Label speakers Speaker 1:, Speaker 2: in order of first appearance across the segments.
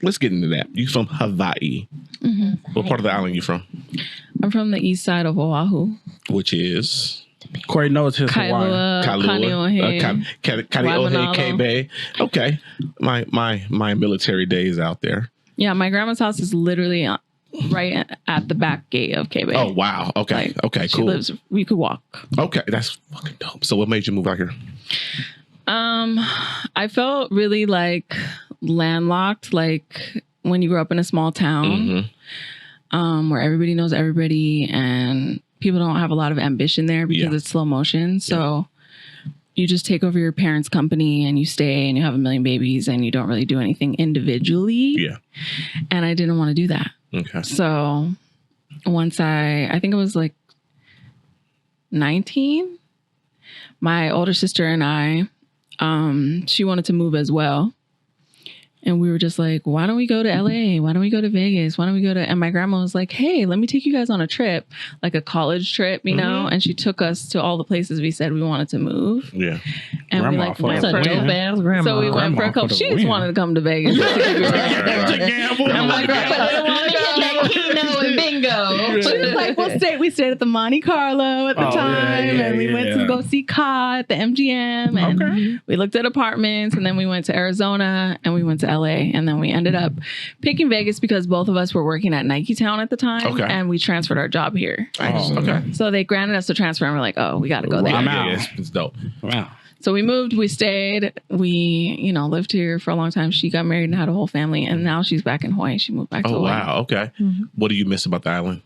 Speaker 1: let's get into that. You from Hawaii? Mm-hmm. What part of the island you from?
Speaker 2: I'm from the east side of Oahu,
Speaker 1: which is
Speaker 3: Corey knows his Hawaii.
Speaker 1: Kailua, Kaneohe, K-Bay. Okay, my military days out there.
Speaker 2: Yeah, my grandma's house is literally right at the back gate of K-Bay.
Speaker 1: Oh wow. Okay.
Speaker 2: Like,
Speaker 1: okay.
Speaker 2: She lives. We could walk.
Speaker 1: Okay, that's fucking dope. So, what made you move out here?
Speaker 2: I felt really like landlocked, like when you grew up in a small town, where everybody knows everybody and people don't have a lot of ambition there because it's slow motion. So you just take over your parents' company and you stay and you have a million babies and you don't really do anything individually.
Speaker 1: Yeah.
Speaker 2: And I didn't want to do that.
Speaker 1: Okay.
Speaker 2: So once I think it was like 19, my older sister and I, she wanted to move as well. And we were just like, why don't we go to LA? Why don't we go to Vegas? Why don't we go to... And my grandma was like, hey, let me take you guys on a trip, like a college trip, you know? And she took us to all the places we said we wanted to move.
Speaker 1: Yeah.
Speaker 2: And
Speaker 3: grandma
Speaker 2: we like went for...
Speaker 4: dope-ass grandma.
Speaker 2: So we went for a couple... She just wanted to come to Vegas. And my grandma didn't want to come. Keno and bingo. She was like, we stayed at the Monte Carlo at the time. And we went to go see Ka at the MGM. And we looked at apartments. And then we went to Arizona. And we went to LA, and then we ended up picking Vegas because both of us were working at Nike Town at the time, and we transferred our job here.
Speaker 1: Okay.
Speaker 2: So they granted us the transfer, and we're like, oh, we got to go there.
Speaker 1: It's dope.
Speaker 3: Wow.
Speaker 2: So we moved, we stayed, we, lived here for a long time. She got married and had a whole family, and now she's back in Hawaii. She moved back to Hawaii.
Speaker 1: Oh, wow. Okay. What do you miss about the island?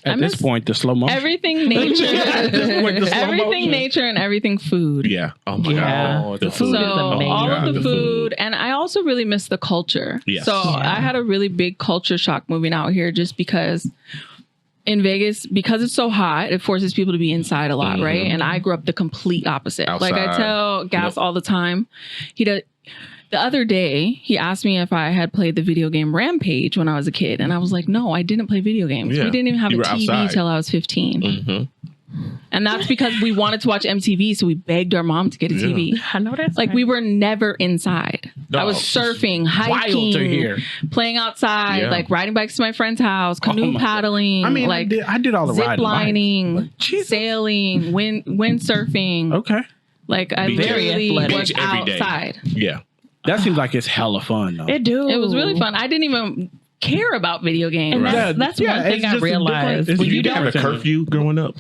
Speaker 3: At this point, the slow motion.
Speaker 2: Everything nature. Everything nature and everything food.
Speaker 1: Yeah. Oh my God.
Speaker 4: The food is amazing.
Speaker 2: All of the food. And I also really miss the culture.
Speaker 1: Yes.
Speaker 2: So I had a really big culture shock moving out here just because in Vegas, because it's so hot, it forces people to be inside a lot, right? And I grew up the complete opposite.
Speaker 1: Outside.
Speaker 2: Like I tell Gas all the time, the other day, he asked me if I had played the video game Rampage when I was a kid. And I was like, no, I didn't play video games.
Speaker 1: Yeah.
Speaker 2: We didn't even have a TV
Speaker 1: outside.
Speaker 2: till I was 15. And that's because we wanted to watch MTV. So we begged our mom to get a TV.
Speaker 4: I know that's
Speaker 2: like we were never inside. I was surfing, hiking, playing outside, like riding bikes to my friend's house, canoe paddling.
Speaker 3: I mean,
Speaker 2: like
Speaker 3: I did all the
Speaker 2: zip
Speaker 3: riding
Speaker 2: lining, sailing, windsurfing.
Speaker 3: Okay.
Speaker 2: Like I
Speaker 4: Very
Speaker 2: literally
Speaker 4: athletic.
Speaker 2: was outside.
Speaker 1: Yeah.
Speaker 3: That seems like it's hella fun, though.
Speaker 4: It do.
Speaker 2: It was really fun. I didn't even care about video games.
Speaker 4: And that's one thing I realized.
Speaker 1: Did you have a curfew growing up?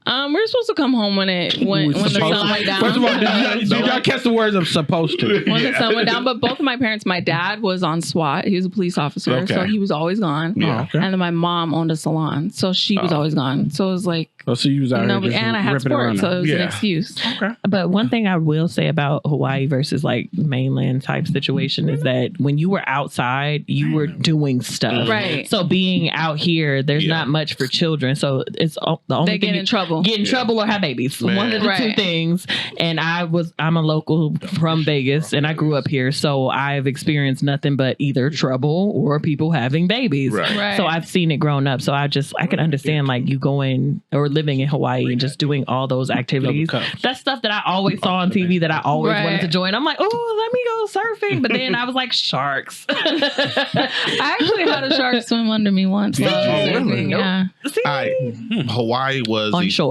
Speaker 2: We were supposed to come home when the sun went down.
Speaker 3: First of all, did y'all catch the words of supposed to?
Speaker 2: When the sun went down, but both of my parents, my dad was on SWAT. He was a police officer, so he was always gone.
Speaker 1: Yeah.
Speaker 3: Okay.
Speaker 2: And then my mom owned a salon, so she was always gone. So it was like,
Speaker 3: so you was out here just
Speaker 2: and I had
Speaker 3: ripping
Speaker 2: sports,
Speaker 3: around.
Speaker 2: so it was an excuse.
Speaker 3: Okay.
Speaker 4: But one thing I will say about Hawaii versus like mainland type situation is that when you were outside, you were doing stuff.
Speaker 2: Right.
Speaker 4: So being out here, there's not much for children. So it's the only
Speaker 2: They
Speaker 4: thing
Speaker 2: get in trouble.
Speaker 4: Get in trouble or have babies.
Speaker 1: Man.
Speaker 4: One of the two things. And I'm a local from Vegas and I grew up here. So I've experienced nothing but either trouble or people having babies.
Speaker 1: Right.
Speaker 4: So I've seen it growing up. So I can understand like you going or living in Hawaii and just doing all those activities. That's stuff that I always saw on TV that I always wanted to join. I'm like, oh, let me go surfing. But then I was like, sharks.
Speaker 2: I actually had a shark swim under me once. Yeah.
Speaker 1: Hawaii was
Speaker 4: on shore.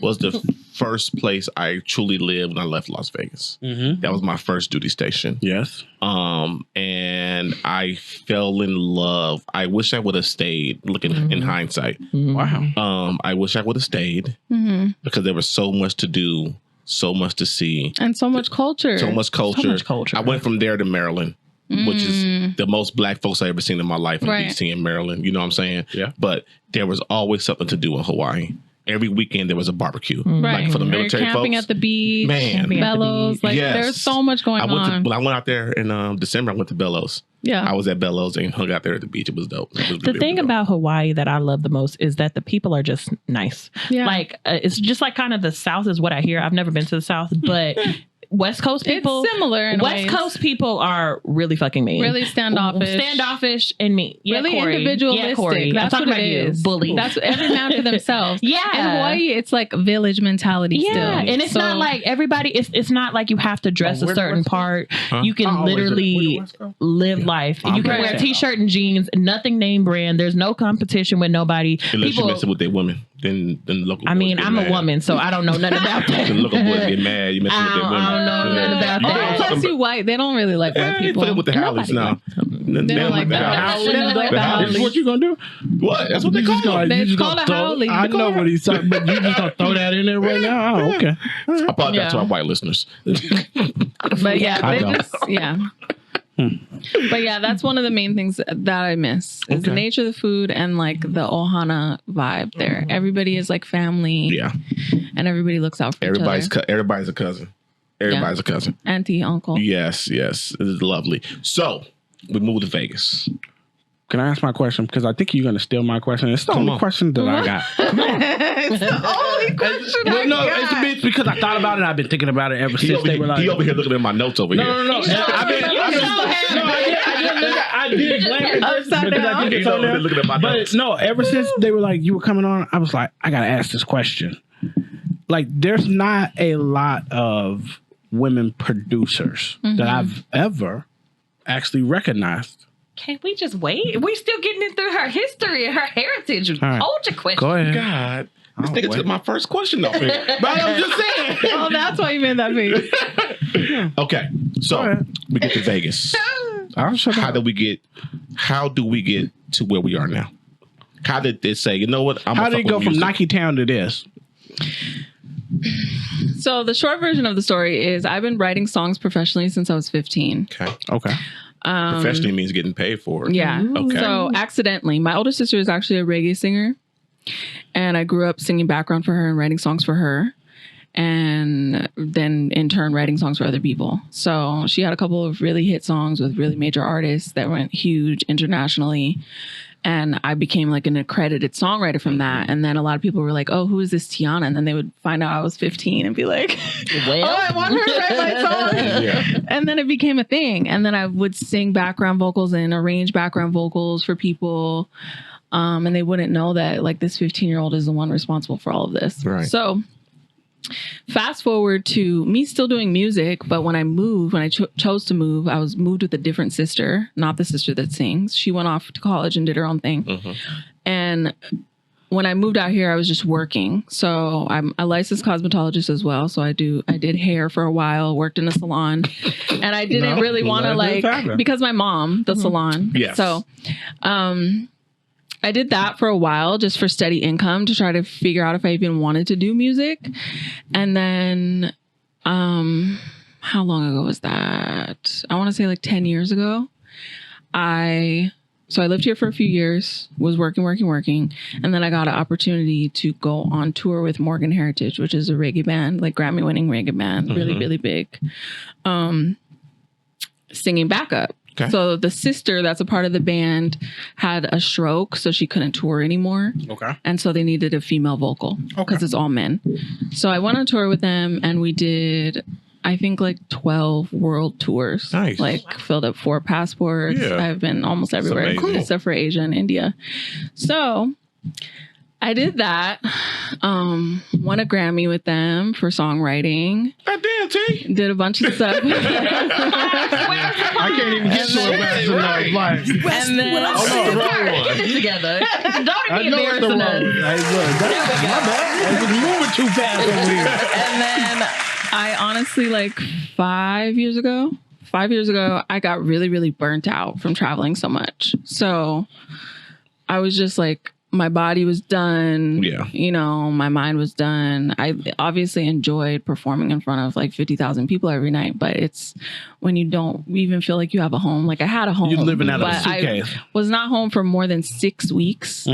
Speaker 1: Was the first place I truly lived when I left Las Vegas. That was my first duty station.
Speaker 3: Yes.
Speaker 1: And I fell in love. I wish I would have stayed, looking in hindsight.
Speaker 3: Wow.
Speaker 1: I wish I would have stayed because there was so much to do, so much to see.
Speaker 2: And so much culture.
Speaker 1: So much culture. I went from there to Maryland, which is the most black folks I ever seen in my life in DC and Maryland. You know what I'm saying?
Speaker 3: Yeah.
Speaker 1: But there was always something to do in Hawaii. Every weekend there was a barbecue, like for the military
Speaker 2: camping
Speaker 1: folks.
Speaker 2: At the beach,
Speaker 1: man,
Speaker 2: Bellows. Like there's so much going on.
Speaker 1: When I went out there in December, I went to Bellows.
Speaker 2: Yeah,
Speaker 1: I was at Bellows and hung out there at the beach. It was dope.
Speaker 4: The thing about Hawaii that I love the most is that the people are just nice. Yeah, like it's just like kind of the South is what I hear. I've never been to the South, but West Coast people.
Speaker 2: It's similar in
Speaker 4: West
Speaker 2: ways.
Speaker 4: Coast people are really fucking mean.
Speaker 2: Really standoffish
Speaker 4: and mean. Yeah,
Speaker 2: really
Speaker 4: Corey.
Speaker 2: individualistic.
Speaker 4: Yeah, Corey.
Speaker 2: That's what it is.
Speaker 4: Bully.
Speaker 2: That's every man for themselves.
Speaker 4: Yeah.
Speaker 2: In Hawaii, it's like village mentality still.
Speaker 4: And it's not like everybody, it's not like you have to dress a certain part.
Speaker 1: Huh?
Speaker 4: You can literally live life. You can wear a t-shirt and jeans, nothing name brand. There's no competition with nobody.
Speaker 1: Unless you messing with their women. Then the local boys get
Speaker 4: I'm
Speaker 1: mad.
Speaker 4: a woman, so I don't know nothing about that.
Speaker 1: The local boys get mad. You messing with their women.
Speaker 4: I don't know nothing about that.
Speaker 2: Plus you white. They don't really like white people.
Speaker 1: Put it with the Howleys now.
Speaker 2: They don't like the Howleys. They don't like the
Speaker 3: That's what
Speaker 2: Howleys.
Speaker 3: you gonna do?
Speaker 1: What? That's what they call them.
Speaker 2: They call it Howley.
Speaker 3: I know what he's talking, but you just gonna throw that in there right now? Oh, okay.
Speaker 1: I apologize to our white listeners.
Speaker 2: But yeah,
Speaker 3: I
Speaker 2: they
Speaker 3: don't.
Speaker 2: just But yeah, that's one of the main things that I miss is the nature of the food and like the Ohana vibe there. Everybody is like family.
Speaker 1: Yeah.
Speaker 2: And everybody looks out for
Speaker 1: Everybody's
Speaker 2: each other.
Speaker 1: everybody's a cousin. Everybody's a cousin.
Speaker 2: Auntie, uncle.
Speaker 1: Yes. It is lovely. So we moved to Vegas.
Speaker 3: Can I ask my question? Because I think you're going to steal my question. It's the only question that I got.
Speaker 2: It's the only question I got.
Speaker 3: It's a bit because I thought about it. I've been thinking about it ever since they were like...
Speaker 1: He over here looking at my notes over here.
Speaker 3: No. I did glance
Speaker 2: Upside down.
Speaker 1: He's over here looking at my notes.
Speaker 3: But no, ever since they were like, you were coming on, I was like, I got to ask this question. Like, there's not a lot of women producers that I've ever actually recognized.
Speaker 4: Can we just wait? We still getting it through her history and her heritage.
Speaker 3: All right.
Speaker 4: Hold your question.
Speaker 3: Go ahead.
Speaker 1: God. This nigga took my first question off here. But I'm just saying.
Speaker 2: Oh, that's why you made that face.
Speaker 1: Okay. So we get to Vegas. How do we get to where we are now? How did they say, you know what?
Speaker 3: How did it go from Nike Town to this?
Speaker 2: So the short version of the story is I've been writing songs professionally since I was 15.
Speaker 1: Okay. Professionally means getting paid for it.
Speaker 2: Yeah.
Speaker 1: Okay.
Speaker 2: So accidentally, my older sister is actually a reggae singer. And I grew up singing background for her and writing songs for her. And then in turn writing songs for other people. So she had a couple of really hit songs with really major artists that went huge internationally. And I became like an accredited songwriter from that. And then a lot of people were like, oh, who is this Tiana? And then they would find out I was 15 and be like,
Speaker 4: well,
Speaker 2: oh, I want her to write my song.
Speaker 1: Yeah.
Speaker 2: And then it became a thing. And then I would sing background vocals and arrange background vocals for people. And they wouldn't know that like this 15-year-old is the one responsible for all of this.
Speaker 1: Right.
Speaker 2: So fast forward to me still doing music, but when I moved, when I chose to move, I was moved with a different sister, not the sister that sings. She went off to college and did her own thing. And when I moved out here, I was just working. So I'm a licensed cosmetologist as well. So I did hair for a while, worked in a salon, and I didn't really want to like, because my mom, the salon.
Speaker 1: Yes.
Speaker 2: So, I did that for a while just for steady income to try to figure out if I even wanted to do music. And then, how long ago was that? I want to say like 10 years ago. So I lived here for a few years, was working. And then I got an opportunity to go on tour with Morgan Heritage, which is a reggae band, like Grammy winning reggae band, really, really big, singing backup. Okay. So the sister that's a part of the band had a stroke, so she couldn't tour anymore. Okay. And so they needed a female vocal because it's all men. So I went on tour with them and we did, I think, like 12 world tours. Nice. Like filled up 4 passports. Yeah. I've been almost everywhere except for Asia and India. So I did that. Won a Grammy with them for songwriting.
Speaker 1: Damn, T.
Speaker 2: Did a bunch of stuff.
Speaker 3: I can't even get to it fast enough. Like,
Speaker 2: and then
Speaker 4: get it together. Don't be embarrassing us.
Speaker 3: My bad. I was moving too fast over here.
Speaker 2: And then I honestly, like 5 years ago, I got really, really burnt out from traveling so much. So I was just like, my body was done. Yeah. You know, my mind was done. I obviously enjoyed performing in front of like 50,000 people every night, but it's when you don't even feel like you have a home. Like I had a home.
Speaker 3: You're living out of a suitcase.
Speaker 2: I was not home for more than 6 weeks.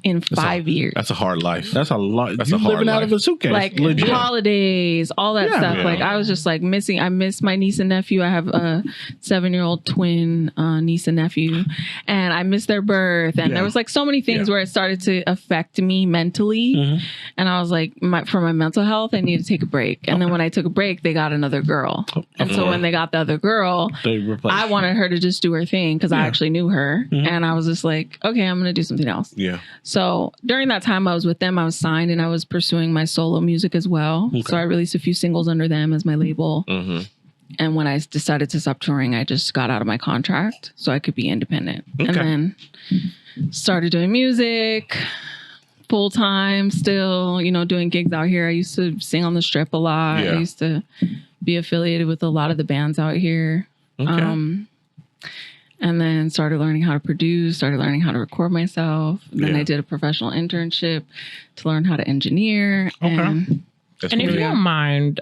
Speaker 2: in 5 years.
Speaker 1: That's a hard life.
Speaker 3: That's a lot.
Speaker 1: That's
Speaker 3: you
Speaker 1: a hard
Speaker 3: living out
Speaker 1: life.
Speaker 3: of a suitcase.
Speaker 2: Like
Speaker 3: legit.
Speaker 2: holidays, all that stuff.
Speaker 1: Yeah.
Speaker 2: Like I was just like missing. I miss my niece and nephew. I have a 7-year-old twin niece and nephew, and I missed their birth. And there was like so many things where it started to affect me mentally. And I was like, for my mental health, I need to take a break. And then when I took a break, they got another girl. And so when they got the other girl, I wanted her to just do her thing because I actually knew her. And I was just like, okay, I'm going to do something else.
Speaker 1: Yeah.
Speaker 2: So during that time I was with them, I was signed and I was pursuing my solo music as well. Okay. So I released a few singles under them as my label. And when I decided to stop touring, I just got out of my contract so I could be independent. Okay. And then started doing music full time still, you know, doing gigs out here. I used to sing on the Strip a lot. I used to be affiliated with a lot of the bands out here. Okay. And then started learning how to produce, started learning how to record myself. And then I did a professional internship to learn how to engineer. Okay. And
Speaker 4: if you don't mind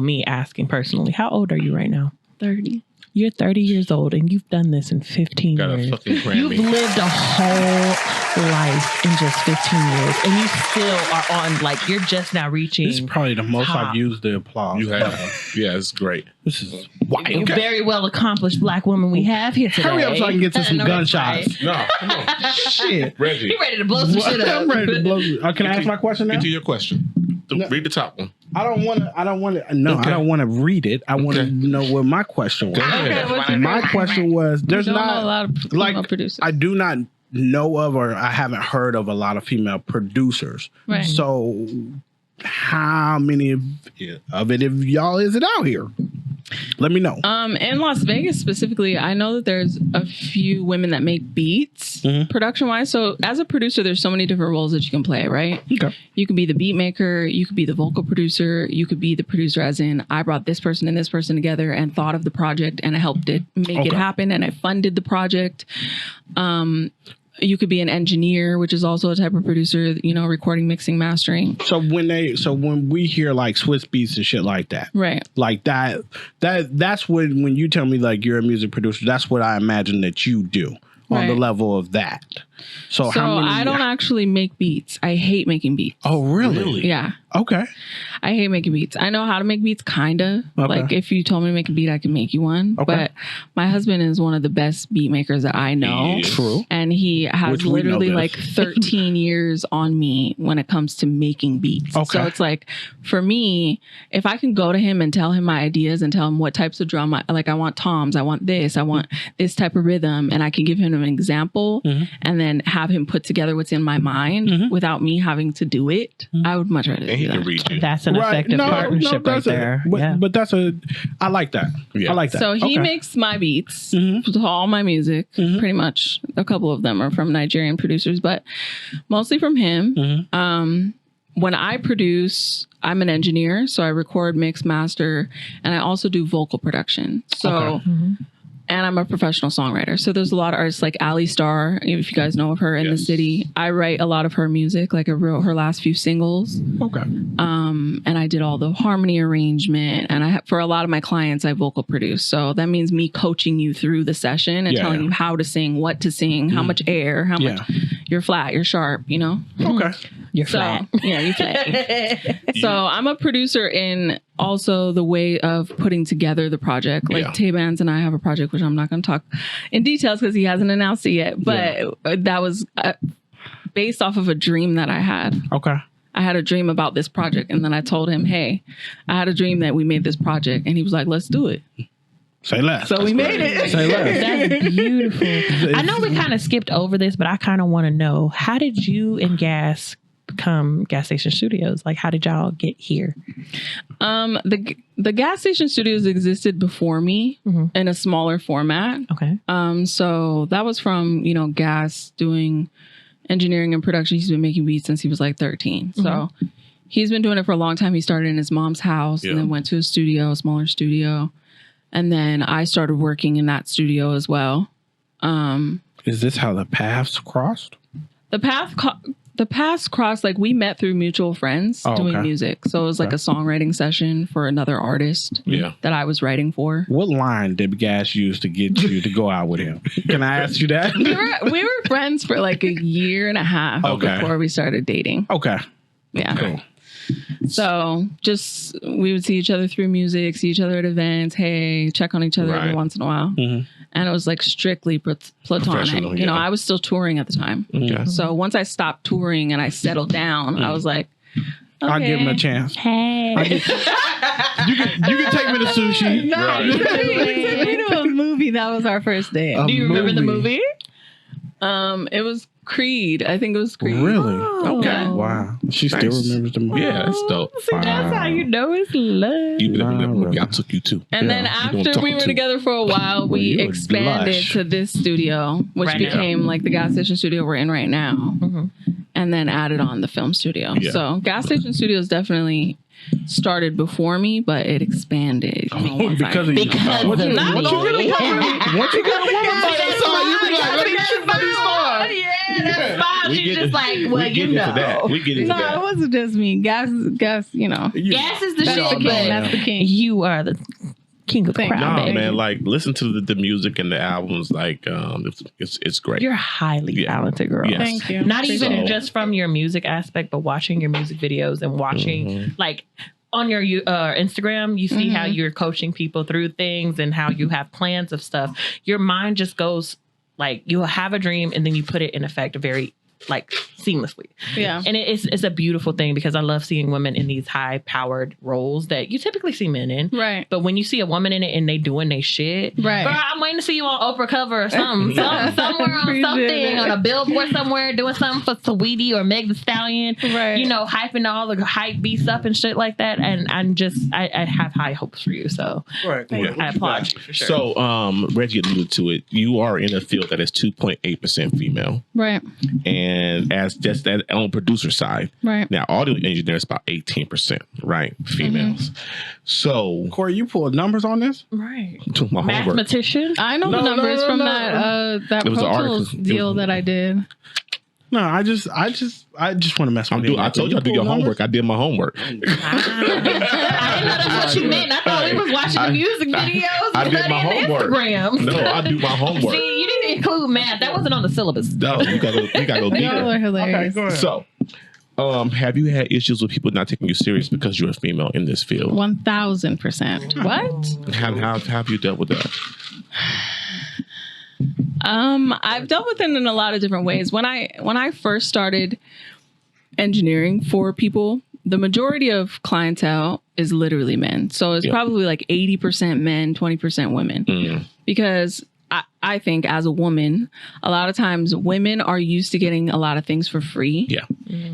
Speaker 4: me asking personally, how old are you right now?
Speaker 2: 30.
Speaker 4: You're 30 years old and you've done this in 15 years. A fucking Grammy. You've lived a whole life in just 15 years and you still are on, like, you're just now reaching.
Speaker 3: This is probably the most I've used the applause.
Speaker 1: You have. Yeah, it's great.
Speaker 3: This is wild.
Speaker 4: You're very well accomplished black woman we have here today.
Speaker 3: Hurry up so I can get to some gunshots.
Speaker 1: No, come on.
Speaker 3: Shit.
Speaker 1: Reggie.
Speaker 4: You ready to blow some shit up.
Speaker 3: I'm ready to blow some. Can I ask my question now?
Speaker 1: Get to your question. Read the top one.
Speaker 3: I don't want to read it. I want to know what my question was.
Speaker 2: Okay,
Speaker 3: my question was, there's not
Speaker 2: a lot of female producers.
Speaker 3: I do not know of, or I haven't heard of a lot of female producers.
Speaker 2: Right.
Speaker 3: So how many of y'all is it out here? Let me know.
Speaker 2: In Las Vegas specifically, I know that there's a few women that make beats production wise. So as a producer, there's so many different roles that you can play, right?
Speaker 3: Okay.
Speaker 2: You could be the beat maker, you could be the vocal producer, you could be the producer as in I brought this person and this person together and thought of the project and I helped it make it happen and I funded the project. You could be an engineer, which is also a type of producer, you know, recording, mixing, mastering.
Speaker 3: So when we hear like Swiss beats and shit like that,
Speaker 2: right?
Speaker 3: Like that's when you tell me like you're a music producer, that's what I imagine that you do on the level of that. So
Speaker 2: I don't actually make beats. I hate making beats.
Speaker 3: Oh, really?
Speaker 2: Yeah.
Speaker 3: Okay.
Speaker 2: I hate making beats. I know how to make beats, kinda. Okay. Like if you told me to make a beat, I could make you one. Okay. But my husband is one of the best beat makers that I know.
Speaker 3: True.
Speaker 2: And he has literally like 13 years on me when it comes to making beats. Okay. So it's like, for me, if I can go to him and tell him my ideas and tell him what types of drum, I want toms, I want this type of rhythm, and I can give him an example and then have him put together what's in my mind without me having to do it, I would much rather do that.
Speaker 4: That's an effective partnership right there.
Speaker 3: But I like that. Yeah. I like that.
Speaker 2: So he makes my beats, all my music, pretty much. A couple of them are from Nigerian producers, but mostly from him. When I produce, I'm an engineer, so I record, mix, master, and I also do vocal production. So And I'm a professional songwriter. So there's a lot of artists like Ali Starr, if you guys know of her in the city. I write a lot of her music. Like I wrote her last few singles.
Speaker 3: Okay.
Speaker 2: And I did all the harmony arrangement. And for a lot of my clients, I vocal produce. So that means me coaching you through the session and telling you how to sing, what to sing, how much air, how much you're flat, you're sharp, you know?
Speaker 3: Okay.
Speaker 4: You're flat.
Speaker 2: Yeah, you're flat. So I'm a producer in also the way of putting together the project. Like Tay-Bands and I have a project, which I'm not going to talk in details because he hasn't announced it yet. But that was based off of a dream that I had.
Speaker 3: Okay.
Speaker 2: I had a dream about this project. And then I told him, hey, I had a dream that we made this project. And he was like, let's do it.
Speaker 3: Say less.
Speaker 2: So we made it.
Speaker 3: Say less.
Speaker 4: That's beautiful. I know we kind of skipped over this, but I kind of want to know, how did you and Gas become Gas Station Studios? Like, how did y'all get here?
Speaker 2: The Gas Station Studios existed before me in a smaller format.
Speaker 4: Okay.
Speaker 2: So that was from, Gas doing engineering and production. He's been making beats since he was like 13. So he's been doing it for a long time. He started in his mom's house and then went to a studio, a smaller studio. And then I started working in that studio as well.
Speaker 3: Is this how the paths crossed?
Speaker 2: The The paths crossed, like we met through mutual friends doing music. So it was like a songwriting session for another artist that I was writing for.
Speaker 3: What line did Gas use to get you to go out with him? Can I ask you that?
Speaker 2: We were friends for like a year and a half before we started dating.
Speaker 3: Okay.
Speaker 2: Yeah.
Speaker 3: Cool.
Speaker 2: So just we would see each other through music, see each other at events, hey, check on each other every once in a while. Mm-hmm. And it was like strictly platonic. You know, I was still touring at the time. Okay. So once I stopped touring and I settled down, I was like, okay.
Speaker 3: I'll give him a chance.
Speaker 4: Hey.
Speaker 3: You can take me to sushi.
Speaker 2: No, we took me to a movie. That was our first date.
Speaker 4: Do you remember the movie?
Speaker 2: It was Creed. I think it was Creed.
Speaker 3: Really?
Speaker 4: Oh.
Speaker 3: Okay. Wow. She still remembers the movie.
Speaker 1: Yeah, that's dope.
Speaker 4: See, that's how you know it's love.
Speaker 1: You believe in that movie? I took you too.
Speaker 2: And then after we were together for a while, we expanded to this studio, which became like the gas station studio we're in right now. Mm-hmm. And then added on the film studio. Yeah. So gas station studios definitely started before me, but it expanded.
Speaker 3: Because of you. Once you got a woman by your side, you be like, let me shoot for these stars.
Speaker 4: Yeah, that's fine. She's just like, well, you know.
Speaker 1: We get into that.
Speaker 2: No, it wasn't just me. Gas, you know.
Speaker 4: Gas is the shit, but
Speaker 2: that's the king.
Speaker 4: You are the king of the crowd.
Speaker 1: No,
Speaker 4: baby.
Speaker 1: man, like listen to the music and the albums. Like, it's great.
Speaker 4: You're a highly talented girl.
Speaker 1: Yes.
Speaker 2: Thank you.
Speaker 4: Not even just from your music aspect, but watching your music videos and watching like on your Instagram, you see how you're coaching people through things and how you have plans of stuff. Your mind just goes like you'll have a dream and then you put it in effect very like seamlessly.
Speaker 2: Yeah.
Speaker 4: And it's a beautiful thing because I love seeing women in these high powered roles that you typically see men in.
Speaker 2: Right.
Speaker 4: But when you see a woman in it and they doing their shit,
Speaker 2: right.
Speaker 4: Girl, I'm waiting to see you on Oprah cover or something. Somewhere on something, on a billboard somewhere, doing something for Saweetie or Meg Thee Stallion. Right. You know, hyping all the hype beasts up and shit like that. And I have high hopes for you. So I applaud you for sure.
Speaker 1: So Reggie alluded to it. You are in a field that is 2.8% female.
Speaker 2: Right.
Speaker 1: And as just that on producer side,
Speaker 2: right
Speaker 1: now, audio engineers about 18%, right? Females. So,
Speaker 3: Corey, you pulled numbers on this,
Speaker 4: right?
Speaker 1: My
Speaker 4: mathematician.
Speaker 2: I know the numbers from that Pro Tools deal that I did.
Speaker 3: No, I just want to mess with you.
Speaker 1: I told you I do your homework. I did my homework.
Speaker 4: I didn't know that's what you meant. I thought we was watching the music videos.
Speaker 1: I did my homework.
Speaker 4: Instagram.
Speaker 1: No, I do my homework.
Speaker 4: See, you didn't include math. That wasn't on the syllabus.
Speaker 1: No, you gotta go deeper.
Speaker 2: Y'all are hilarious.
Speaker 3: Okay, go ahead.
Speaker 1: So, have you had issues with people not taking you serious because you're a female in this field?
Speaker 2: 1000%. What?
Speaker 1: How have you dealt with that?
Speaker 2: I've dealt with it in a lot of different ways. When I first started engineering for people, the majority of clientele is literally men. So it's probably like 80% men, 20% women. Because I think as a woman, a lot of times women are used to getting a lot of things for free. Yeah.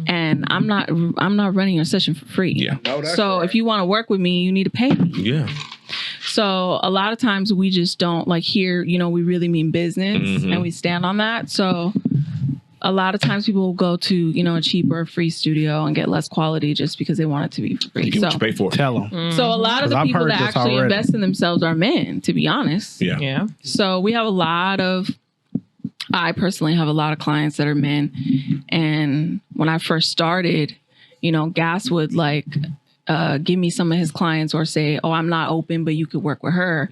Speaker 2: And I'm not running your session for free. Yeah. No, so if you want to work with me, you need to pay me. Yeah. So a lot of times we just don't like here, you know, we really mean business and we stand on that. So a lot of times people will go to, you know, a cheaper free studio and get less quality just because they want it to be free.
Speaker 1: You what you pay for it.
Speaker 3: Tell them.
Speaker 2: So a lot of the people that actually invest in themselves are men, to be honest. Yeah. So we have I personally have a lot of clients that are men. And when I first started, you know, Gas would like give me some of his clients or say, oh, I'm not open, but you could work with her.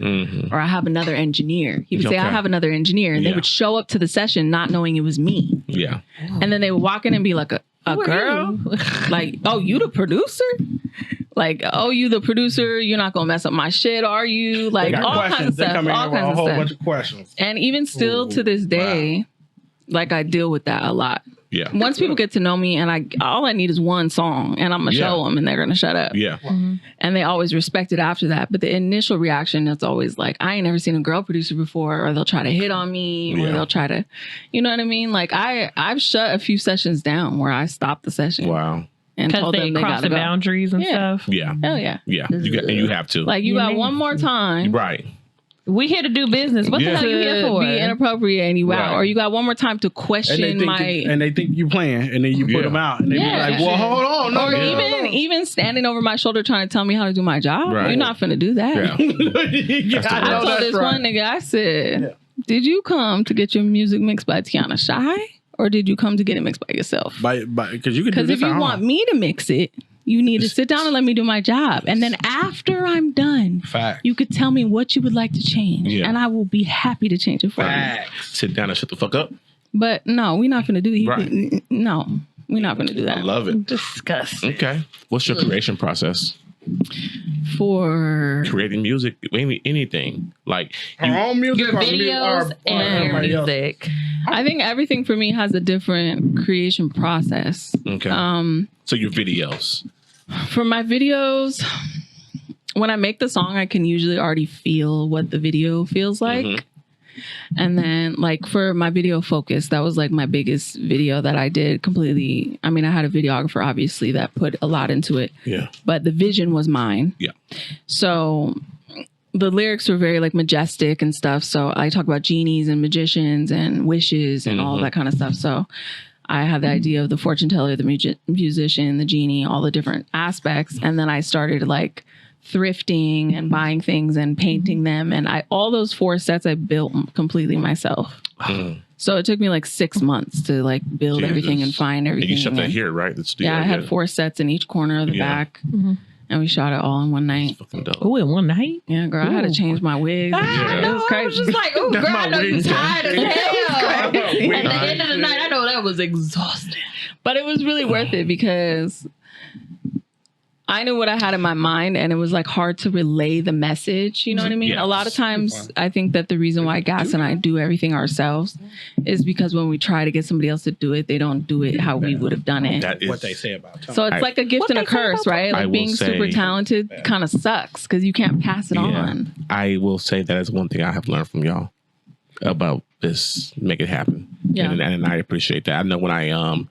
Speaker 2: Or I have another engineer. He would say, I have another engineer. And they would show up to the session not knowing it was me. Yeah. And then they would walk in and be like, a girl? Like, oh, you the producer? Like, oh, you the producer? You're not going to mess up my shit, are you? Like, all kinds of stuff. All kinds of
Speaker 3: stuff. A whole bunch of questions.
Speaker 2: And even still to this day, like, I deal with that a lot. Yeah. Once people get to know me and all I need is one song and I'm going to show them and they're going to shut up. Yeah. And they always respect it after that. But the initial reaction is always like, I ain't never seen a girl producer before, or they'll try to hit on me or they'll try to, you know what I mean? Like I've shut a few sessions down where I stopped the session. Wow. And told them they cross the
Speaker 4: boundaries and stuff.
Speaker 1: Yeah.
Speaker 2: Hell yeah.
Speaker 1: Yeah. And you have to.
Speaker 2: Like you got one more time.
Speaker 1: Right.
Speaker 4: We here to do business. What the hell are you here for?
Speaker 2: Be inappropriate and you out, or you got one more time to question
Speaker 3: and they think you playing, and then you put them out, and they be like, "Well, hold on, no."
Speaker 2: Or even standing over my shoulder trying to tell me how to do my job. Right. You're not finna do that. I told this one nigga, I said, "Did you come to get your music mixed by Tiana Shai, or did you come to get it mixed by yourself?
Speaker 3: Because you could do
Speaker 2: Because
Speaker 3: this
Speaker 2: if you want me to mix it, you need to sit down and let me do my job. And then after I'm done, you could tell me what you would like to change. And I will be happy to change it for you.
Speaker 1: Sit down and shut the fuck up.
Speaker 2: But no, we're not going to do that. No, we're not going to do that.
Speaker 1: I love it.
Speaker 4: Disgusting.
Speaker 1: Okay. What's your creation process?
Speaker 2: For
Speaker 1: creating music, anything. Like
Speaker 3: her own music,
Speaker 4: your videos and your music.
Speaker 2: I think everything for me has a different creation process.
Speaker 1: Okay. So your videos.
Speaker 2: For my videos, when I make the song, I can usually already feel what the video feels like. Mm-hmm. And then like for my video Focus, that was like my biggest video that I did completely. I mean, I had a videographer obviously that put a lot into it.
Speaker 1: Yeah.
Speaker 2: But the vision was mine.
Speaker 1: Yeah.
Speaker 2: So the lyrics were very like majestic and stuff. So I talk about genies and magicians and wishes and all that kind of stuff. So I had the idea of the fortune teller, the musician, the genie, all the different aspects. And then I started like thrifting and buying things and painting them. And all those 4 sets I built completely myself. So it took me like 6 months to like build everything and find everything.
Speaker 1: And you shot that here, right? The studio.
Speaker 2: Yeah, I had 4 sets in each corner of the back. And we shot it all in one night.
Speaker 4: Oh, in one night?
Speaker 2: Yeah, girl, I had to change my wig.
Speaker 4: It was crazy. I was just like, oh, girl, I know you tired as hell. At the end of the night, I know that was exhausting.
Speaker 2: But it was really worth it because I knew what I had in my mind and it was like hard to relay the message. You know what I mean?
Speaker 1: Yes.
Speaker 2: A lot of times I think that the reason why Gas and I do everything ourselves is because when we try to get somebody else to do it, they don't do it how we would have done it.
Speaker 1: That is
Speaker 3: what they say about it.
Speaker 2: So it's like a gift and a curse, right? Like being super talented kind of sucks because you can't pass it on.
Speaker 1: I will say that is one thing I have learned from y'all about this. Make it happen.
Speaker 2: Yeah.
Speaker 1: And I appreciate that. I know when I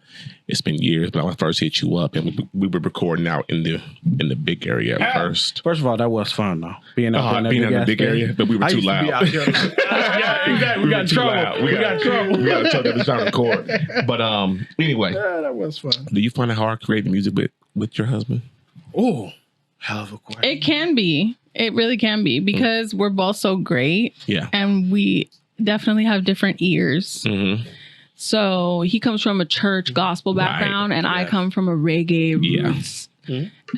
Speaker 1: it's been years, but I first hit you up and we were recording out in the big area at first.
Speaker 3: First of all, that was fun though. Being in
Speaker 1: the big area, but we were too loud.
Speaker 3: We got in trouble. We got in trouble.
Speaker 1: We got in trouble every time to record. But anyway,
Speaker 3: that was fun.
Speaker 1: Do you find it hard creating music with your husband?
Speaker 3: Oh, hell of a question.
Speaker 2: It can be. It really can be because we're both so great.
Speaker 1: Yeah.
Speaker 2: And we definitely have different ears.
Speaker 1: Mm-hmm.
Speaker 2: So he comes from a church gospel background and I come from a reggae roots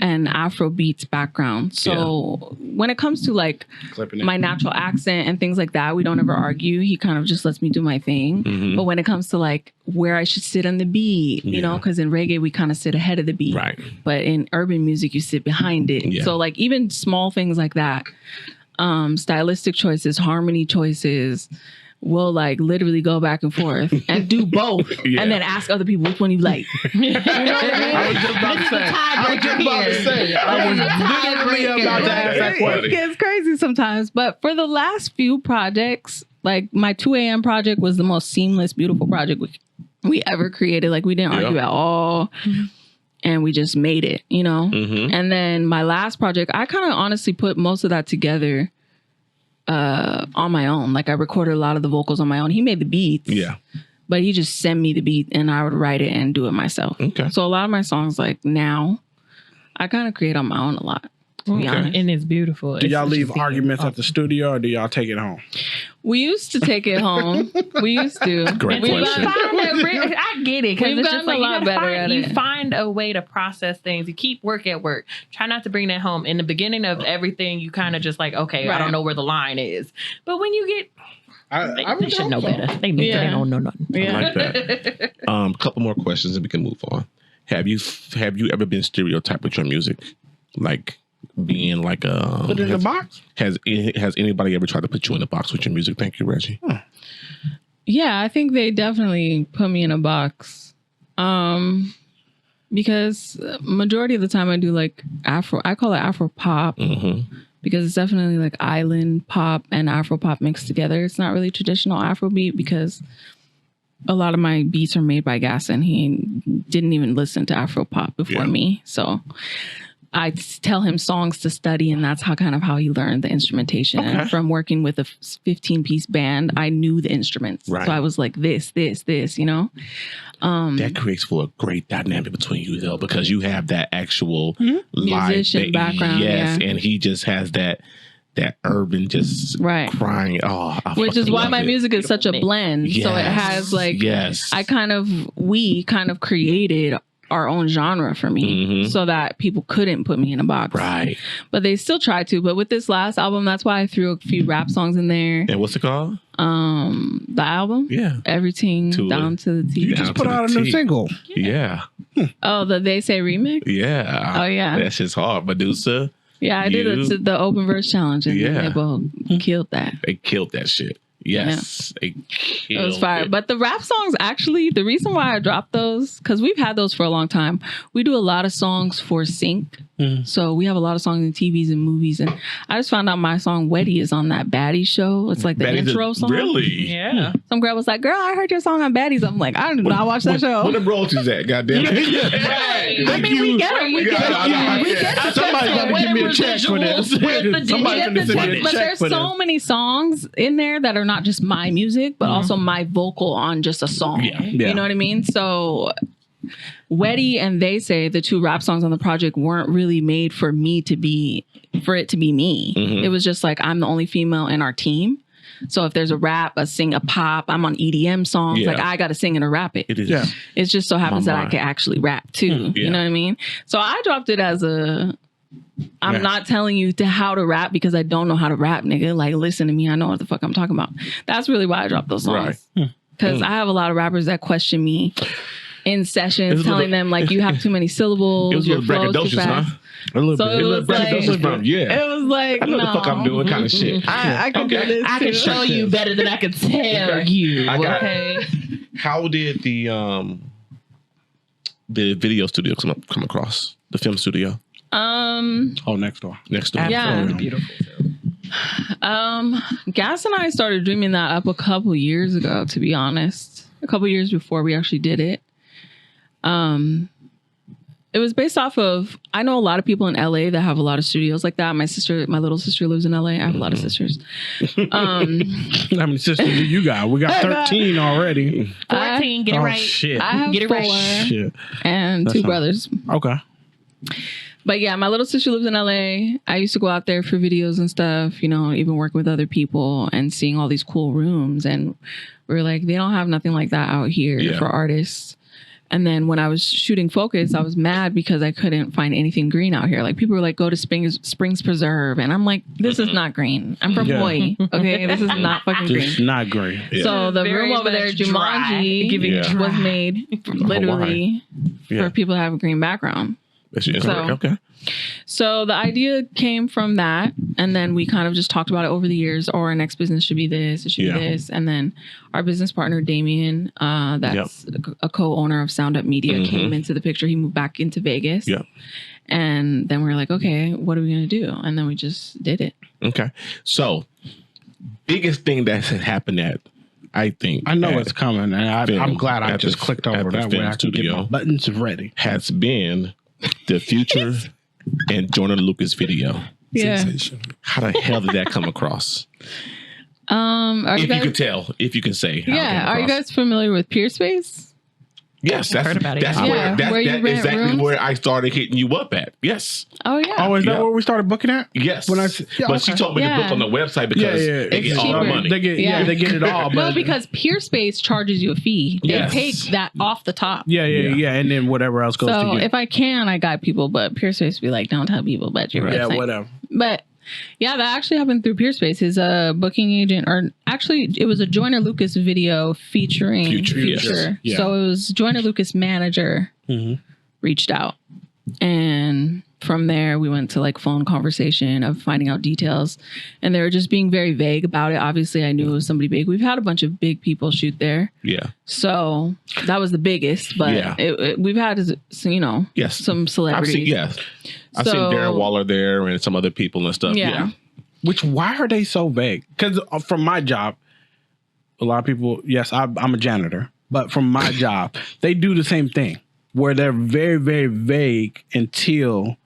Speaker 2: and Afro beats background. So when it comes to like my natural accent and things like that, we don't ever argue. He kind of just lets me do my thing. Mm-hmm. But when it comes to like where I should sit on the beat, you know, because in reggae, we kind of sit ahead of the beat.
Speaker 1: Right.
Speaker 2: But in urban music, you sit behind it. Yeah. So like even small things like that, stylistic choices, harmony choices, we'll like literally go back and forth and do both and then ask other people which one you like. You know what I mean?
Speaker 3: I was just about to say. I was literally about to ask that question.
Speaker 2: It gets crazy sometimes. But for the last few projects, like my 2 a.m. project was the most seamless, beautiful project we ever created. Like we didn't argue at all. And we just made it, you know? Mm-hmm. And then my last project, I kind of honestly put most of that together on my own. Like I recorded a lot of the vocals on my own. He made the beats. Yeah. But he just sent me the beat and I would write it and do it myself. Okay. So a lot of my songs like now, I kind of create on my own a lot. To be honest.
Speaker 4: And it's beautiful.
Speaker 3: Do y'all leave arguments at the studio or do y'all take it home?
Speaker 2: We used to take it home. We used to.
Speaker 1: Great question.
Speaker 4: I get it.
Speaker 2: We've gotten a lot better at it.
Speaker 4: You find a way to process things. You keep work at work. Try not to bring that home. In the beginning of everything, you kind of just like, okay, I don't know where the line is. But when you get... They should know better. They don't know nothing.
Speaker 1: Yeah. I like that. A couple more questions and we can move on. Have you ever been stereotyped with your music? Like... being like a
Speaker 3: put it in a box.
Speaker 1: Has anybody ever tried to put you in a box with your music? Thank you, Reggie.
Speaker 2: Yeah, I think they definitely put me in a box. Because majority of the time I do like Afro. I call it Afro pop because it's definitely like island pop and Afro pop mixed together. It's not really traditional Afro beat because a lot of my beats are made by Gas and he didn't even listen to Afro pop before me. So I tell him songs to study, and that's how he learned the instrumentation. Okay. And from working with a 15-piece band, I knew the instruments. Right. So I was like, this, you know?
Speaker 1: That creates for a great dynamic between you, though, because you have that actual
Speaker 2: musician background.
Speaker 1: Yes, and he just has that that urban just crying. Oh,
Speaker 2: which is why my music is such a blend.
Speaker 1: Yes.
Speaker 2: So it has like, we kind of created our own genre for me so that people couldn't put me in a box.
Speaker 1: Right.
Speaker 2: But they still try to. But with this last album, that's why I threw a few rap songs in there.
Speaker 1: And what's it called?
Speaker 2: The album?
Speaker 1: Yeah.
Speaker 2: Everything down to the T.
Speaker 3: You just put out a new single.
Speaker 1: Yeah.
Speaker 2: Oh, the They Say remix?
Speaker 1: Yeah.
Speaker 2: Oh, yeah.
Speaker 1: That shit's hard. Medusa.
Speaker 2: Yeah, I did it to the open verse challenge and they both killed that.
Speaker 1: They killed that shit. Yes. Yeah.
Speaker 2: It was fire. But the rap songs, actually, the reason why I dropped those, because we've had those for a long time. We do a lot of songs for sync. So we have a lot of songs in TVs and movies. And I just found out my song Wetty is on that Baddies show. It's like the intro song.
Speaker 1: Really?
Speaker 4: Yeah.
Speaker 2: Some girl was like, girl, I heard your song on Baddies. I'm like, I did not watch that show.
Speaker 1: What the royalties at? Goddamn.
Speaker 2: Right. I mean, we get them. We get them.
Speaker 3: Somebody's got to give me a check for this. Somebody's going to send me a check.
Speaker 2: But there's so many songs in there that are not just my music, but also my vocal on just a song.
Speaker 1: Yeah.
Speaker 2: You know what I mean? So Wetty and They Say, the two rap songs on the project, weren't really made for it to be me. It was just like, I'm the only female in our team. So if there's a rap, a sing, a pop, I'm on EDM songs. Like I got to sing and rap it.
Speaker 1: It is. Yeah.
Speaker 2: It just so happens that I can actually rap too. You know what I mean? So I dropped it as I'm not telling you how to rap because I don't know how to rap, nigga. Like, listen to me. I know what the fuck I'm talking about. That's really why I dropped those songs. Because I have a lot of rappers that question me in sessions, telling them like, you have too many syllables.
Speaker 1: It was a little braggadocious, huh?
Speaker 3: A little
Speaker 2: so
Speaker 3: bit.
Speaker 2: It was like,
Speaker 1: it
Speaker 2: was like,
Speaker 1: I know what the fuck I'm doing kind of shit.
Speaker 2: I can do this
Speaker 4: I can show you better than I can tell you.
Speaker 1: How did the video studio come across? The film studio?
Speaker 3: Next door.
Speaker 2: Yeah.
Speaker 4: Beautiful.
Speaker 2: Gas and I started dreaming that up a couple years ago, to be honest. A couple years before we actually did it. It was based off of, I know a lot of people in LA that have a lot of studios like that. My little sister lives in LA. I have a lot of sisters.
Speaker 3: How many sisters do you got? We got 13 already.
Speaker 4: 14, get it right.
Speaker 3: Shit.
Speaker 2: I have
Speaker 4: get it
Speaker 2: 4
Speaker 3: Shit.
Speaker 2: and
Speaker 3: That's
Speaker 2: 2 brothers.
Speaker 3: Okay.
Speaker 2: But yeah, my little sister lives in LA. I used to go out there for videos and stuff, you know, even work with other people and seeing all these cool rooms. And we were like, they don't have nothing like that out here for artists. And then when I was shooting Focus, I was mad because I couldn't find anything green out here. Like people were like, go to Springs Preserve. And I'm like, this is not green. I'm from Hawaii. Okay, this is not fucking green.
Speaker 3: It's not green.
Speaker 2: Yeah. So the room over there, Jumanji, was made literally for people to have a green background. So the idea came from that, and then we kind of just talked about it over the years. Or our next business should be this, it should be this, and then our business partner Damien, that's a co-owner of Sound Up Media, came into the picture. He moved back into Vegas, and then we were like, okay, what are we gonna do? And then we just did it.
Speaker 1: Okay, so biggest thing that has happened at, I think,
Speaker 3: I know it's coming, and I'm glad I just clicked over that way. I can get my buttons ready.
Speaker 1: Has been the Future and Joyner Lucas video.
Speaker 2: Yeah.
Speaker 1: How the hell did that come across?
Speaker 2: If
Speaker 1: you could tell, if you can say.
Speaker 2: Yeah. Are you guys familiar with Peerspace?
Speaker 1: Yes, that's exactly where I started hitting you up at. Yes.
Speaker 2: Oh yeah.
Speaker 3: Oh, is that where we started booking at?
Speaker 1: Yes. But she told me to book on the website because they get all the money.
Speaker 3: They get it all. But
Speaker 2: no, because Peerspace charges you a fee. They take that off the top.
Speaker 3: Yeah, and then whatever else goes to you.
Speaker 2: So if I can, I got people, but Peerspace be like, don't tell people about your website.
Speaker 3: Yeah, whatever.
Speaker 2: But yeah, that actually happened through Peerspace. His booking agent, or actually, it was a Joyner Lucas video featuring Future. Yes. Yeah. So it was Joyner Lucas manager reached out, and from there we went to like phone conversation of finding out details, and they were just being very vague about it. Obviously, I knew it was somebody big. We've had a bunch of big people shoot there. Yeah. So that was the biggest, but we've had, some celebrities.
Speaker 1: I've seen Darren Waller there and some other people and stuff. Yeah.
Speaker 3: Why are they so vague? Because from my job, a lot of people, I'm a janitor, but from my job, they do the same thing where they're very, very vague until